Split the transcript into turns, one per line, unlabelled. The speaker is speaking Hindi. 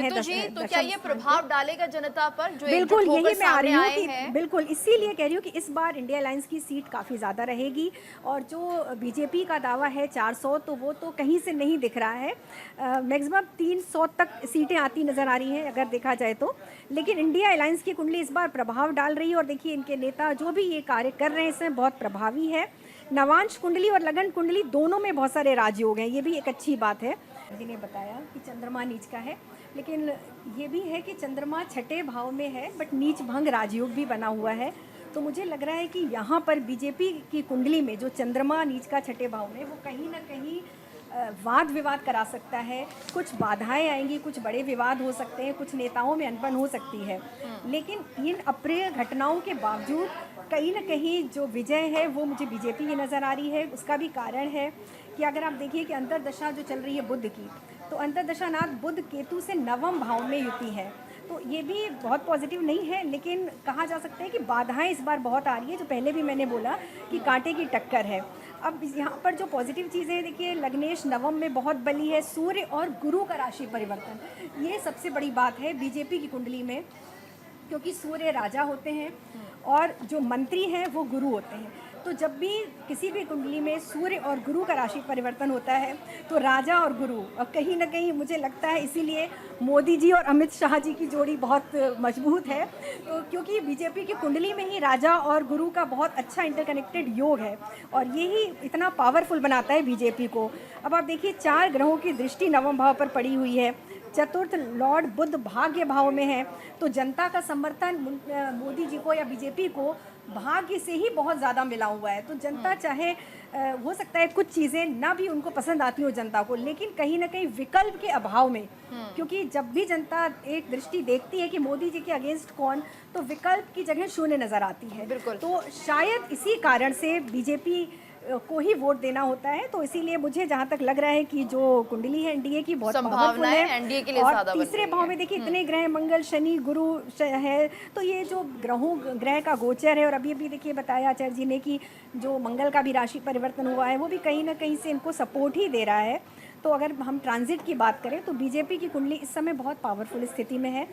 तो जी, तो क्या ये प्रभाव डालेगा जनता पर जो
बिल्कुल यही मैं आ रही हूँ कि
हैं?
बिल्कुल इसीलिए कह रही हूँ कि इस बार इंडिया अलायंस की सीट काफ़ी ज़्यादा रहेगी। और जो बीजेपी का दावा है 400, तो वो तो कहीं से नहीं दिख रहा है। मैक्सिमम 300 तक सीटें आती नज़र आ रही हैं अगर देखा जाए तो। लेकिन इंडिया अलायंस की कुंडली इस बार प्रभाव डाल रही है और देखिए इनके नेता जो भी ये कार्य कर रहे हैं इसमें बहुत प्रभावी है। नवांश कुंडली और लगन कुंडली दोनों में बहुत सारे राजयोग हैं, ये भी एक अच्छी बात है। जिन्हें बताया कि चंद्रमा नीच का है, लेकिन ये भी है कि चंद्रमा छठे भाव में है बट नीच भंग राजयोग भी बना हुआ है। तो मुझे लग रहा है कि यहाँ पर बीजेपी की कुंडली में जो चंद्रमा नीच का छठे भाव में, वो कहीं ना कहीं वाद विवाद करा सकता है। कुछ बाधाएं आएंगी, कुछ बड़े विवाद हो सकते हैं, कुछ नेताओं में अनबन हो सकती है। लेकिन इन अप्रिय घटनाओं के बावजूद कहीं ना कहीं जो विजय है वो मुझे बीजेपी की नज़र आ रही है। उसका भी कारण है कि अगर आप देखिए कि अंतर्दशा जो चल रही है बुध की, तो अंतर्दशानाथ बुध केतु से नवम भाव में युति है, तो ये भी बहुत पॉजिटिव नहीं है। लेकिन कहा जा सकता है कि बाधाएं इस बार बहुत आ रही है, जो पहले भी मैंने बोला कि कांटे की टक्कर है। अब यहाँ पर जो पॉजिटिव चीज़ें हैं, देखिए लग्नेश नवम में बहुत बली है, सूर्य और गुरु का राशि परिवर्तन, ये सबसे बड़ी बात है बीजेपी की कुंडली में, क्योंकि सूर्य राजा होते हैं और जो मंत्री हैं वो गुरु होते हैं। तो जब भी किसी भी कुंडली में सूर्य और गुरु का राशि परिवर्तन होता है तो राजा और गुरु, और कहीं ना कहीं मुझे लगता है इसीलिए मोदी जी और अमित शाह जी की जोड़ी बहुत मजबूत है। तो क्योंकि बीजेपी की कुंडली में ही राजा और गुरु का बहुत अच्छा इंटरकनेक्टेड योग है और यही इतना पावरफुल बनाता है बीजेपी को। अब आप देखिए 4 ग्रहों की दृष्टि नवम भाव पर पड़ी हुई है, चतुर्थ लॉर्ड बुध भाग्य भाव में है, तो जनता का समर्थन मोदी जी को या बीजेपी को भाग्य से ही बहुत ज़्यादा मिला हुआ है। तो जनता चाहे हो सकता है कुछ चीज़ें ना भी उनको पसंद आती हो जनता को, लेकिन कहीं ना कहीं विकल्प के अभाव में, क्योंकि जब भी जनता एक दृष्टि देखती है कि मोदी जी के अगेंस्ट कौन, तो विकल्प की जगह शून्य नज़र आती है।
बिल्कुल।
तो शायद इसी कारण से बीजेपी को ही वोट देना होता है। तो इसीलिए मुझे जहाँ तक लग रहा है कि जो कुंडली है एनडीए की बहुत पावरफुल है।
एनडीए के लिए
और
ज्यादा
तीसरे भाव में देखिए इतने ग्रह, मंगल शनि गुरु है, तो ये जो ग्रह का गोचर है, और अभी अभी देखिए बताया आचार्य जी ने कि जो मंगल का भी राशि परिवर्तन हुआ है वो भी कहीं ना कहीं से इनको सपोर्ट ही दे रहा है। तो अगर हम ट्रांजिट की बात करें तो बीजेपी की कुंडली इस समय बहुत पावरफुल स्थिति में है।